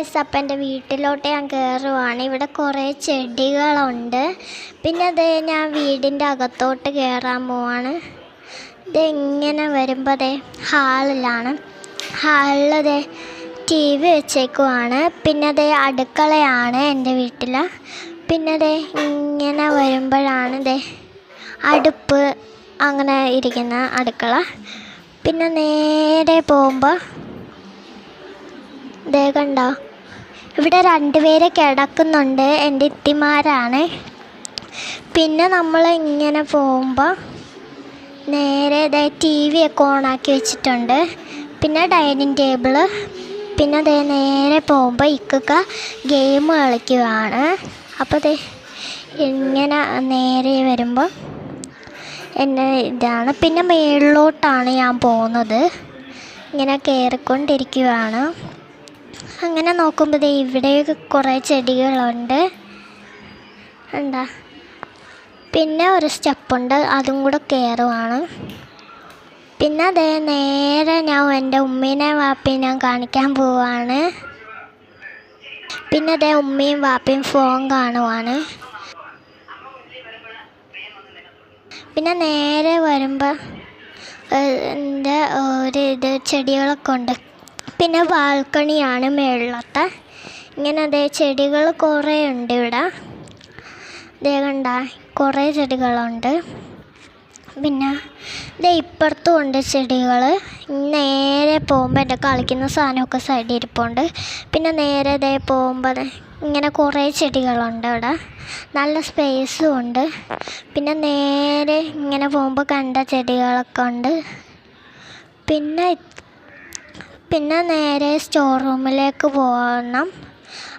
Guys, അപ്പം എൻ്റെ വീട്ടിലോട്ട് ഞാൻ കയറുവാണ്. ഇവിടെ കുറേ ചെടികളുണ്ട്. പിന്നെ അത് ഞാൻ വീടിൻ്റെ അകത്തോട്ട് കയറാൻ പോവാണ്. ഇതെങ്ങനെ വരുമ്പോൾ അതെ ഹാളിലാണ്. ഹാളിൽ TV വെച്ചേക്കുവാണ്. പിന്നെ അതേ അടുക്കളയാണ് എൻ്റെ വീട്ടിൽ. പിന്നെ അതേ ഇങ്ങനെ വരുമ്പോഴാണ് അടുപ്പ് അങ്ങനെ ഇരിക്കുന്ന അടുക്കള. പിന്നെ നേരെ പോകുമ്പോൾ കണ്ടോ, ഇവിടെ 2 പേര് കിടക്കുന്നുണ്ട്, എൻ്റെ ഇത്തിമാരാണ്. പിന്നെ നമ്മൾ ഇങ്ങനെ പോകുമ്പോൾ നേരെ TV ഒക്കെ ഓണാക്കി വെച്ചിട്ടുണ്ട്. പിന്നെ ഡൈനിങ് ടേബിള്. പിന്നെ നേരെ പോകുമ്പോൾ ഇക്കൊക്കെ ഗെയിം കളിക്കുകയാണ്. അപ്പോൾ ഇങ്ങനെ നേരെ വരുമ്പോൾ എന്നെ ഇതാണ്. പിന്നെ മേളിലോട്ടാണ് ഞാൻ പോകുന്നത്. ഇങ്ങനെ കയറിക്കൊണ്ടിരിക്കുകയാണ്. അങ്ങനെ നോക്കുമ്പോൾ ഇവിടെ കുറേ ചെടികളുണ്ട്. എന്താ, പിന്നെ ഒരു സ്റ്റെപ്പുണ്ട്, അതും കൂടെ കയറുവാണ്. പിന്നെ നേരെ ഞാൻ എൻ്റെ ഉമ്മീനെ വാപ്പയും ഞാൻ കാണിക്കാൻ പോവാണ്. പിന്നെ ഉമ്മയും വാപ്പയും ഫോൺ കാണുവാണ്. പിന്നെ നേരെ വരുമ്പോൾ എൻ്റെ ഒരു ചെടികളൊക്കെ ഉണ്ട്. പിന്നെ ബാൽക്കണിയാണ് മേളിലത്തെ. ഇങ്ങനെ ചെടികൾ കുറേ ഉണ്ട് ഇവിടെ. കണ്ട, കുറേ ചെടികളുണ്ട്. പിന്നെ ഇപ്പുറത്തും ഉണ്ട് ചെടികൾ. നേരെ പോകുമ്പോൾ എൻ്റെ കളിക്കുന്ന സാധനമൊക്കെ സൈഡിൽ ഇരിപ്പുണ്ട്. പിന്നെ നേരെ പോകുമ്പോൾ ഇങ്ങനെ കുറേ ചെടികളുണ്ട് ഇവിടെ. നല്ല സ്പേസും ഉണ്ട്. പിന്നെ നേരെ ഇങ്ങനെ പോകുമ്പോൾ കണ്ട ചെടികളൊക്കെ ഉണ്ട്. പിന്നെ നേരെ സ്റ്റോർ റൂമിലേക്ക് പോകണം.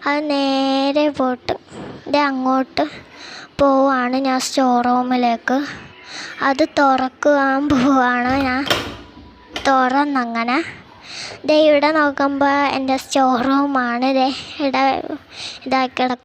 അത് നേരെ പോയിട്ട് അങ്ങോട്ട് പോവാണ് ഞാൻ സ്റ്റോർ റൂമിലേക്ക്. അത് തുറക്കാൻ പോവാണ് ഞാൻ. തുറന്നങ്ങനെ ഇവിടെ നോക്കുമ്പോൾ എൻ്റെ സ്റ്റോർ റൂമാണ് ഇവിടെ ഇതാക്കി കിടക്കുന്നത്.